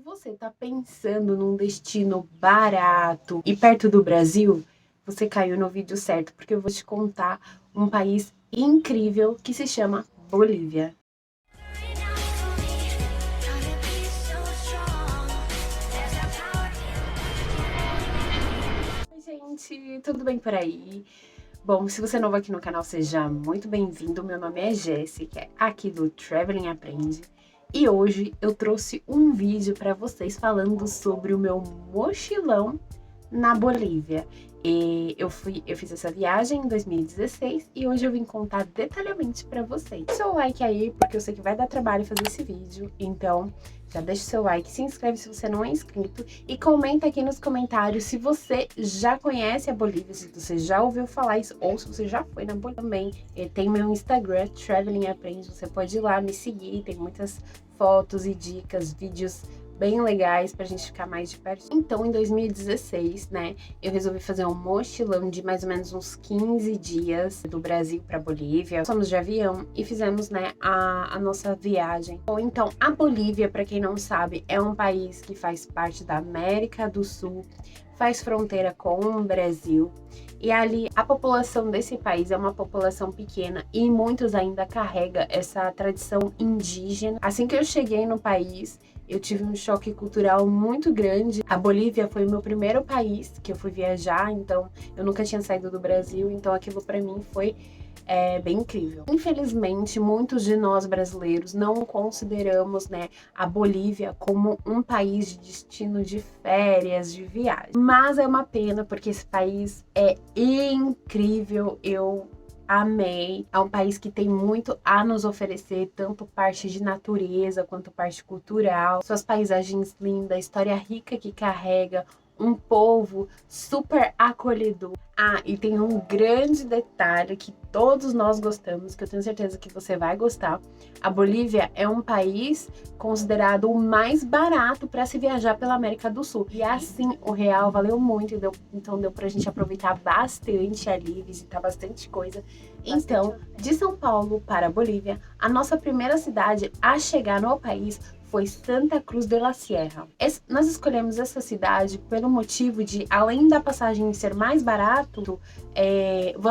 você está pensando num destino barato e perto do Brasil, você caiu no vídeo certo, porque eu vou te contar um país incrível que se chama Bolívia. Oi, gente, tudo bem por aí? Bom, se você é novo aqui no canal, seja muito bem-vindo. Meu nome é Jéssica, aqui do Traveling Aprende. E hoje eu trouxe um vídeo para vocês falando sobre o meu mochilão na Bolívia. E eu fiz essa viagem em 2016 e hoje eu vim contar detalhadamente para vocês. Deixa o like aí, porque eu sei que vai dar trabalho fazer esse vídeo, então já deixa o seu like, se inscreve se você não é inscrito e comenta aqui nos comentários se você já conhece a Bolívia, se você já ouviu falar isso ou se você já foi na Bolívia também. Tem meu Instagram, Traveling Aprende, você pode ir lá me seguir, tem muitas fotos e dicas, vídeos bem legais pra gente ficar mais de perto. Então, em 2016, né, eu resolvi fazer um mochilão de mais ou menos uns 15 dias do Brasil pra Bolívia. Fomos de avião e fizemos, né, a nossa viagem. Bom, então, a Bolívia, pra quem não sabe, é um país que faz parte da América do Sul, faz fronteira com o Brasil. E ali, a população desse país é uma população pequena e muitos ainda carregam essa tradição indígena. Assim que eu cheguei no país, eu tive um choque cultural muito grande. A Bolívia foi o meu primeiro país que eu fui viajar, então eu nunca tinha saído do Brasil, então aquilo para mim foi bem incrível. Infelizmente, muitos de nós brasileiros não consideramos, né, a Bolívia como um país de destino de férias, de viagem. Mas é uma pena, porque esse país é incrível, eu amei. É um país que tem muito a nos oferecer, tanto parte de natureza quanto parte cultural. Suas paisagens lindas, história rica que carrega, um povo super acolhedor. Ah, e tem um grande detalhe que todos nós gostamos, que eu tenho certeza que você vai gostar. A Bolívia é um país considerado o mais barato para se viajar pela América do Sul. E assim, o real valeu muito, então deu pra gente aproveitar bastante ali, visitar bastante coisa. Então, de São Paulo para a Bolívia, a nossa primeira cidade a chegar no país foi Santa Cruz de la Sierra. Nós escolhemos essa cidade pelo motivo de, além da passagem ser mais barato,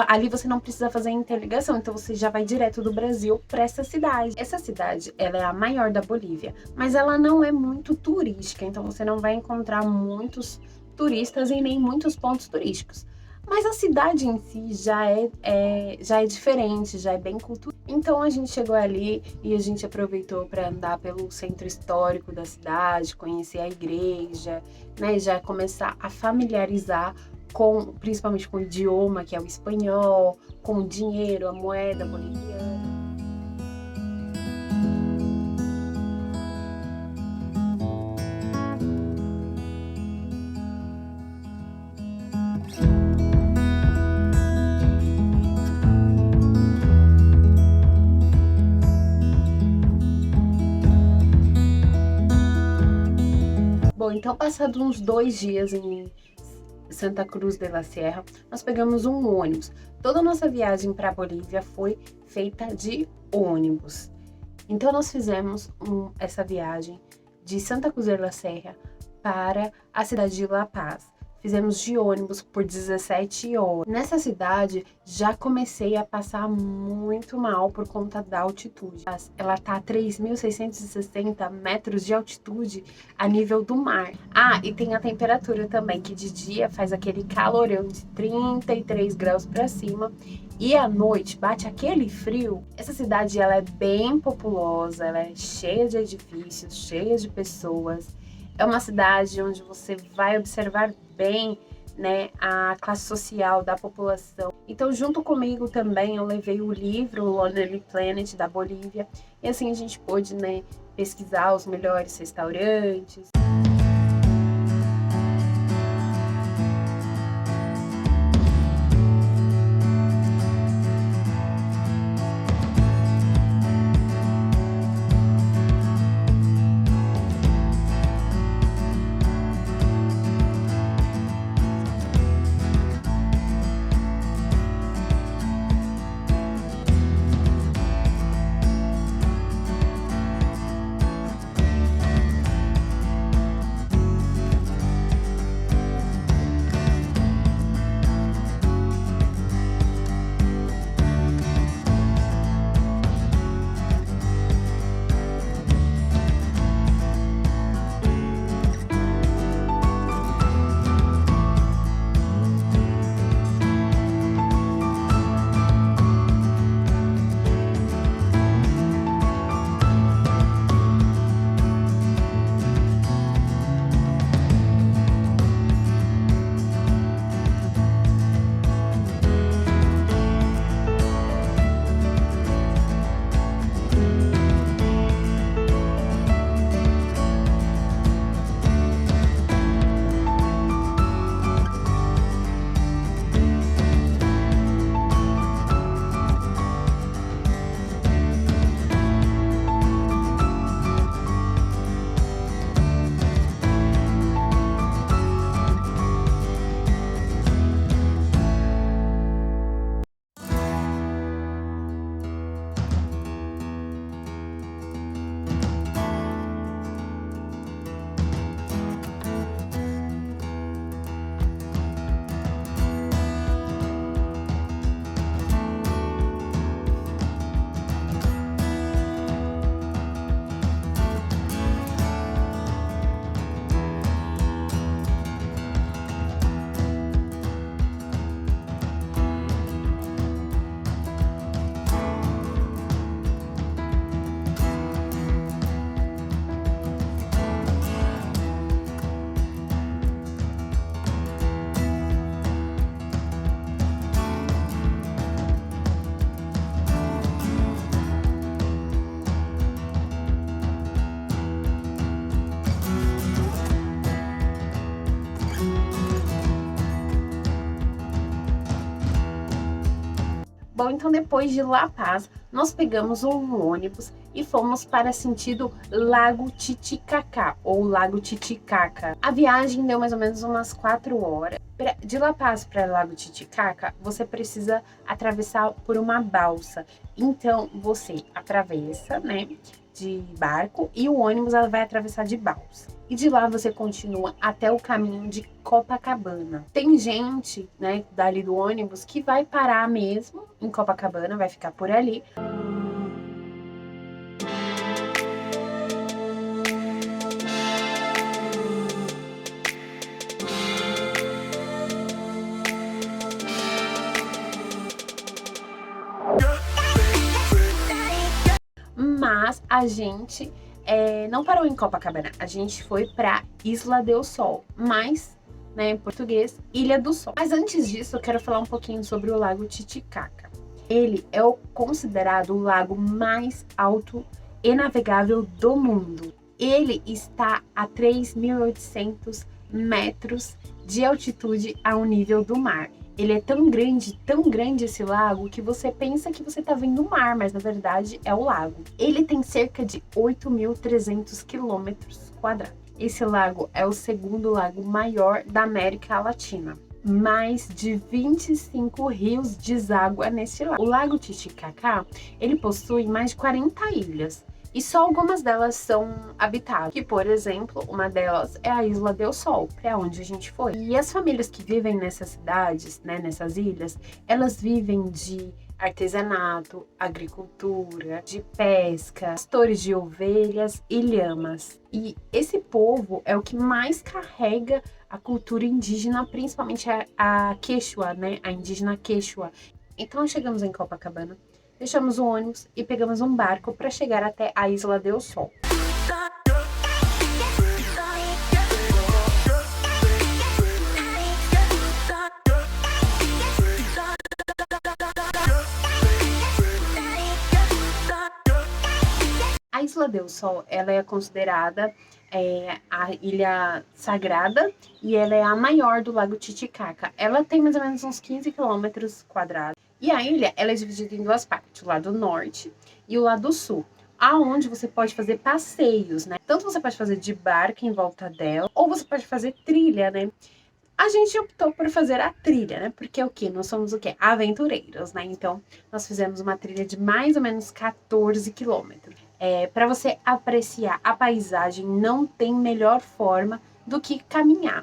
ali você não precisa fazer interligação, então você já vai direto do Brasil para essa cidade. Essa cidade, ela é a maior da Bolívia, mas ela não é muito turística, então você não vai encontrar muitos turistas e nem muitos pontos turísticos. Mas a cidade em si já é diferente, já é bem cultural. Então a gente chegou ali e a gente aproveitou para andar pelo centro histórico da cidade, conhecer a igreja, né, já começar a familiarizar principalmente com o idioma, que é o espanhol, com o dinheiro, a moeda boliviana. Bom, então passados uns 2 dias em Santa Cruz de la Sierra, nós pegamos um ônibus. Toda a nossa viagem para a Bolívia foi feita de ônibus. Então nós fizemos essa viagem de Santa Cruz de la Sierra para a cidade de La Paz. Fizemos de ônibus por 17 horas. Nessa cidade, já comecei a passar muito mal por conta da altitude. Ela tá a 3.660 metros de altitude a nível do mar. Ah, e tem a temperatura também, que de dia faz aquele calorão de 33 graus para cima. E à noite bate aquele frio. Essa cidade, ela é bem populosa, ela é cheia de edifícios, cheia de pessoas. É uma cidade onde você vai observar bem, né, a classe social da população. Então, junto comigo também, eu levei o livro Lonely Planet da Bolívia. E assim a gente pôde, né, pesquisar os melhores restaurantes. Bom, então depois de La Paz, nós pegamos um ônibus e fomos para sentido Lago Titicacá, ou Lago Titicaca. A viagem deu mais ou menos umas 4 horas. De La Paz para Lago Titicaca, você precisa atravessar por uma balsa. Então, você atravessa, né, de barco e o ônibus ela vai atravessar de balsa. E de lá você continua até o caminho de Copacabana. Tem gente, né, dali do ônibus que vai parar mesmo em Copacabana, vai ficar por ali. Mas a gente não parou em Copacabana, a gente foi para Isla del Sol, mas, né, em português, Ilha do Sol. Mas antes disso, eu quero falar um pouquinho sobre o Lago Titicaca. Ele é considerado o lago mais alto e navegável do mundo. Ele está a 3.800 metros de altitude ao nível do mar. Ele é tão grande esse lago, que você pensa que você tá vendo o mar, mas na verdade é o lago. Ele tem cerca de 8.300 quilômetros quadrados. Esse lago é o segundo lago maior da América Latina. Mais de 25 rios deságua nesse lago. O Lago Titicaca, ele possui mais de 40 ilhas. E só algumas delas são habitáveis, que, por exemplo, uma delas é a Isla del Sol, para onde a gente foi. E as famílias que vivem nessas cidades, né, nessas ilhas, elas vivem de artesanato, agricultura, de pesca, pastores de ovelhas e lhamas. E esse povo é o que mais carrega a cultura indígena, principalmente a Quechua, né, a indígena Quechua. Então, chegamos em Copacabana, deixamos o ônibus e pegamos um barco para chegar até a Isla del Sol. A Isla del Sol, ela é considerada a ilha sagrada e ela é a maior do Lago Titicaca. Ela tem mais ou menos uns 15 quilômetros quadrados. E a ilha, ela é dividida em duas partes, o lado norte e o lado sul, aonde você pode fazer passeios, né? Tanto você pode fazer de barco em volta dela, ou você pode fazer trilha, né? A gente optou por fazer a trilha, né? Porque o quê? Nós somos o quê? Aventureiros, né? Então, nós fizemos uma trilha de mais ou menos 14 quilômetros. Para você apreciar a paisagem, não tem melhor forma do que caminhar.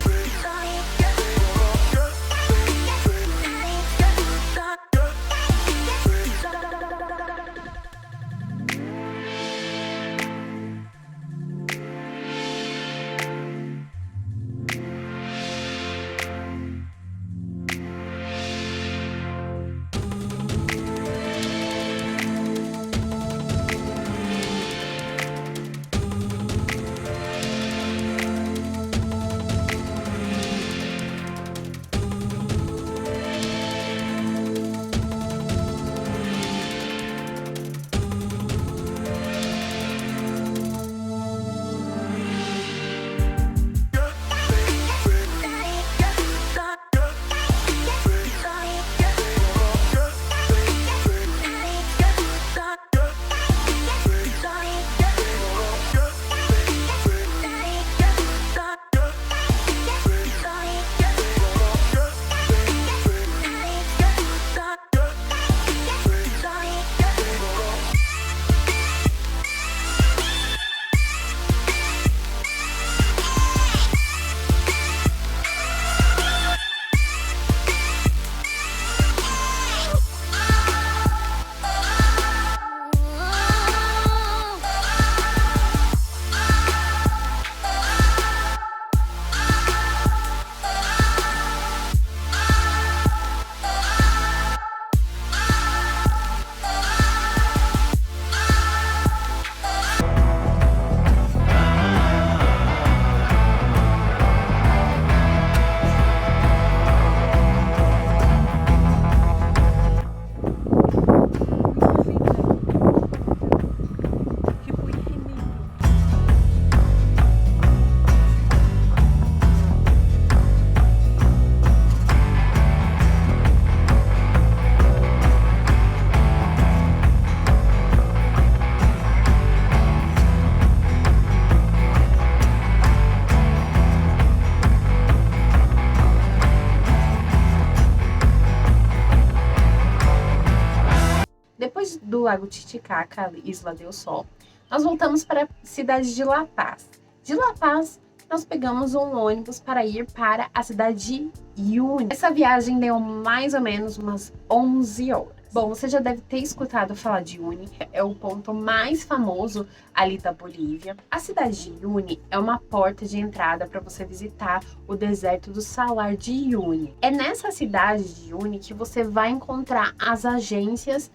do Lago Titicaca, Isla del Sol, nós voltamos para a cidade de La Paz. De La Paz, nós pegamos um ônibus para ir para a cidade de Uyuni. Essa viagem deu mais ou menos umas 11 horas. Bom, você já deve ter escutado falar de Uyuni, é o ponto mais famoso ali da Bolívia. A cidade de Uyuni é uma porta de entrada para você visitar o deserto do Salar de Uyuni. É nessa cidade de Uyuni que você vai encontrar as agências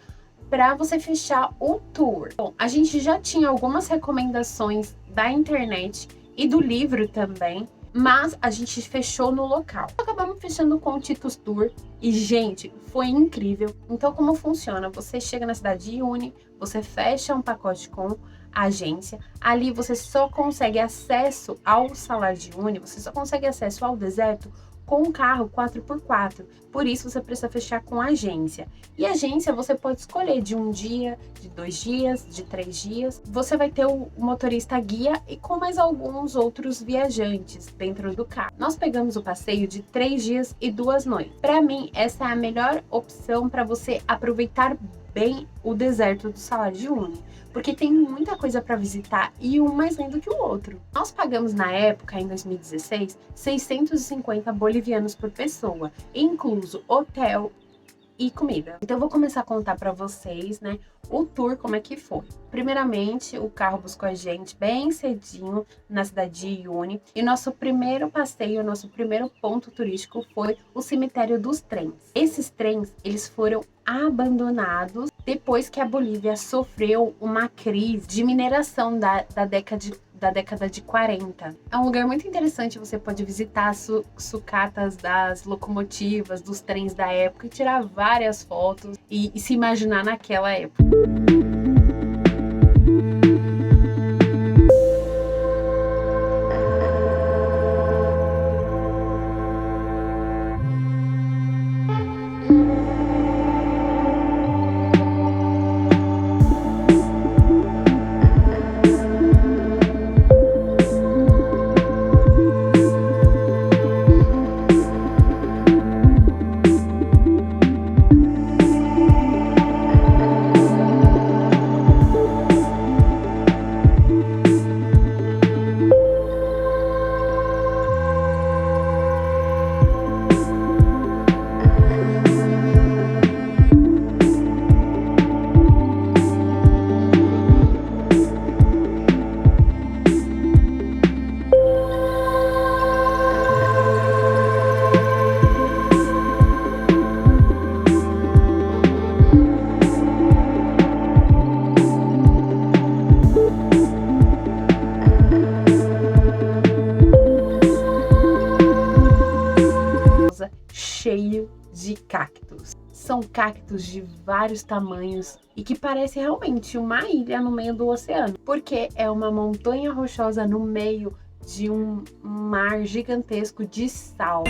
para você fechar o tour. Bom, a gente já tinha algumas recomendações da internet e do livro também, mas a gente fechou no local. Acabamos fechando com o Titus Tour e, gente, foi incrível. Então, como funciona? Você chega na cidade de Uyuni, você fecha um pacote com a agência, ali você só consegue acesso ao Salar de Uyuni, você só consegue acesso ao deserto com um carro 4x4, por isso você precisa fechar com a agência. E a agência você pode escolher de 1 dia, de 2 dias, de 3 dias. Você vai ter o motorista guia e com mais alguns outros viajantes dentro do carro. Nós pegamos o passeio de 3 dias e 2 noites. Para mim, essa é a melhor opção para você aproveitar bem o deserto do Salar de Uyuni, porque tem muita coisa para visitar e um mais lindo que o outro. Nós pagamos na época, em 2016, 650 bolivianos por pessoa, incluso hotel e comida. Então eu vou começar a contar para vocês, né, o tour como é que foi. Primeiramente, o carro buscou a gente bem cedinho na cidade de Uyuni e nosso primeiro passeio, nosso primeiro ponto turístico foi o cemitério dos trens. Esses trens, eles foram abandonados depois que a Bolívia sofreu uma crise de mineração da década de 40. É um lugar muito interessante, você pode visitar as sucatas das locomotivas, dos trens da época e tirar várias fotos e se imaginar naquela época. Cheio de cactos. São cactos de vários tamanhos e que parece realmente uma ilha no meio do oceano, porque é uma montanha rochosa no meio de um mar gigantesco de sal.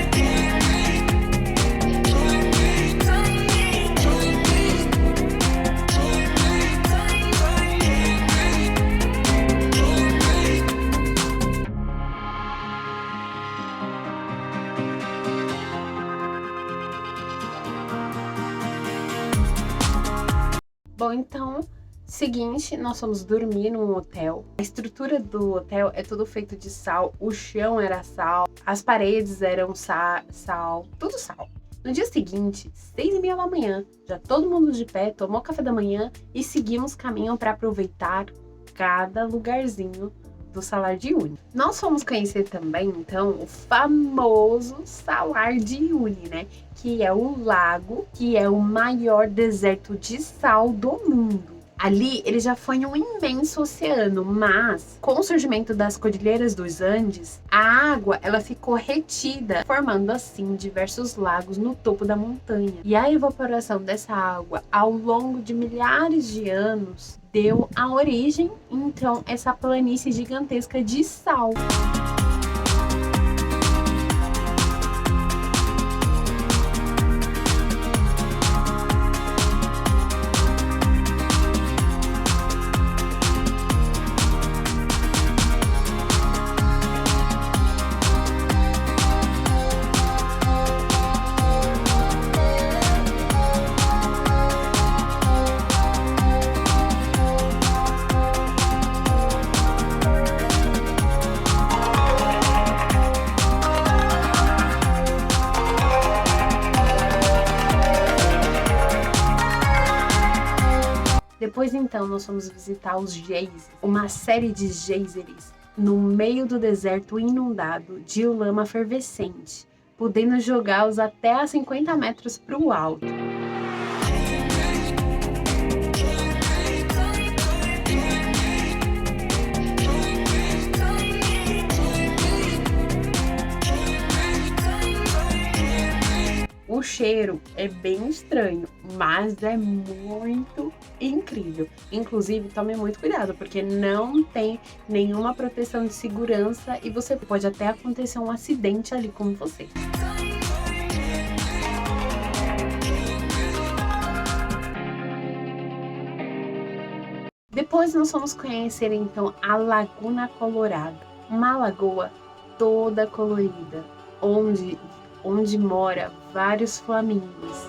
Bom, então, seguinte, nós fomos dormir num hotel. A estrutura do hotel é tudo feito de sal, o chão era sal, as paredes eram sal, tudo sal. No dia seguinte, 6h30 da manhã, já todo mundo de pé, tomou café da manhã e seguimos caminho para aproveitar cada lugarzinho do Salar de Uyuni. Nós fomos conhecer também, então, o famoso Salar de Uyuni, né? Que é o lago, que é o maior deserto de sal do mundo. Ali, ele já foi um imenso oceano, mas com o surgimento das Cordilheiras dos Andes, a água ela ficou retida, formando assim diversos lagos no topo da montanha. E a evaporação dessa água ao longo de milhares de anos deu a origem, então, essa planície gigantesca de sal. Depois então nós fomos visitar os geysers, uma série de geysers no meio do deserto inundado de lama fervescente, podendo jogá-los até a 50 metros para o alto. O cheiro é bem estranho, mas é muito incrível. Inclusive, tome muito cuidado, porque não tem nenhuma proteção de segurança e você pode até acontecer um acidente ali com você. Depois nós fomos conhecer então a Laguna Colorada, uma lagoa toda colorida, onde mora vários flamingos.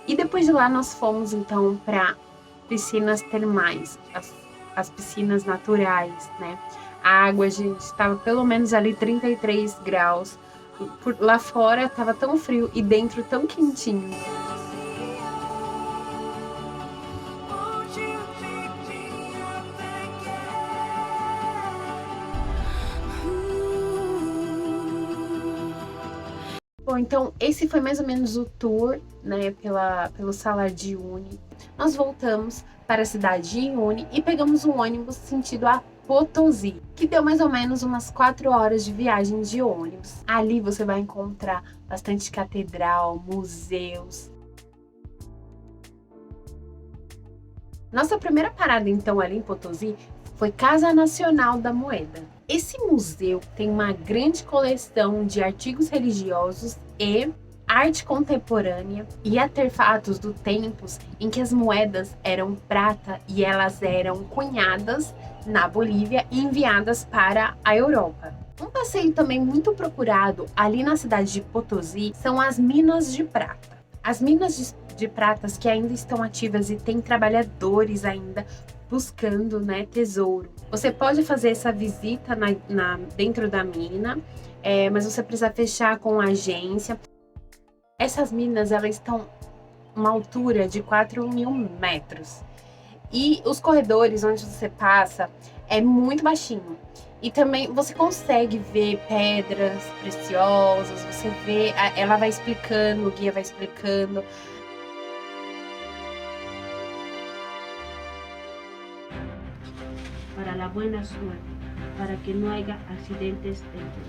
E depois de lá nós fomos então para piscinas termais, as piscinas naturais, né? A água, gente, estava pelo menos ali 33 graus. Lá fora estava tão frio e dentro tão quentinho. Bom, então esse foi mais ou menos o tour, né, pelo Salar de Uyuni. Nós voltamos para a cidade de Uyuni e pegamos um ônibus sentido a Potosí, que deu mais ou menos umas 4 horas de viagem de ônibus. Ali você vai encontrar bastante catedral, museus. Nossa primeira parada então ali em Potosí foi Casa Nacional da Moeda. Esse museu tem uma grande coleção de artigos religiosos e arte contemporânea e artefatos do tempos em que as moedas eram prata e elas eram cunhadas na Bolívia e enviadas para a Europa. Um passeio também muito procurado ali na cidade de Potosí são as minas de prata. As minas de pratas que ainda estão ativas e tem trabalhadores ainda buscando, né, tesouro. Você pode fazer essa visita dentro da mina, mas você precisa fechar com a agência. Essas minas, elas estão uma altura de 4.000 metros. E os corredores onde você passa é muito baixinho. E também você consegue ver pedras preciosas, você vê, ela vai explicando, o guia vai explicando. Para la buena suerte, para que no haya accidentes dentro.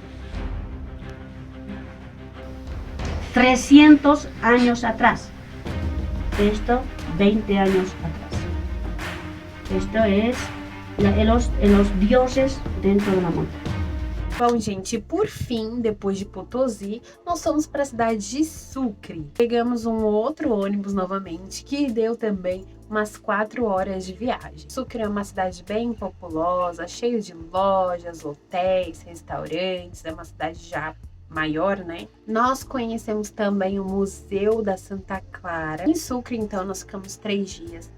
300 años atrás. Esto, 20 años atrás. Esto es los dioses dentro de la montaña. Bom, gente, por fim, depois de Potosí, nós fomos para a cidade de Sucre. Pegamos um outro ônibus novamente, que deu também umas 4 horas de viagem. Sucre é uma cidade bem populosa, cheia de lojas, hotéis, restaurantes, é uma cidade já maior, né? Nós conhecemos também o Museu da Santa Clara. Em Sucre, então, nós ficamos 3 dias.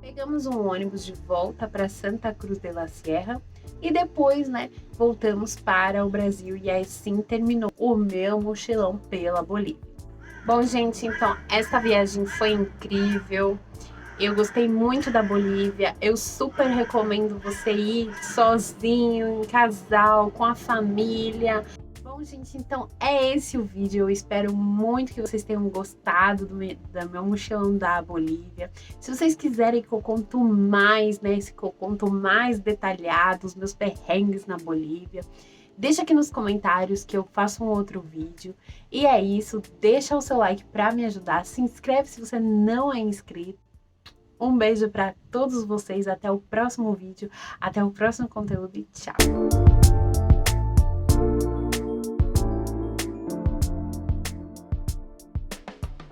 Pegamos um ônibus de volta para Santa Cruz de la Sierra e depois, né, voltamos para o Brasil e assim terminou o meu mochilão pela Bolívia. Bom, gente, então essa viagem foi incrível. Eu gostei muito da Bolívia. Eu super recomendo você ir sozinho, em casal, com a família. Bom, gente, então é esse o vídeo. Eu espero muito que vocês tenham gostado do meu mochilão da Bolívia. Se vocês quiserem que eu conto mais, né, que eu conto mais detalhado os meus perrengues na Bolívia, deixa aqui nos comentários que eu faço um outro vídeo. E é isso, deixa o seu like para me ajudar. Se inscreve se você não é inscrito. Um beijo para todos vocês, até o próximo vídeo, até o próximo conteúdo e tchau!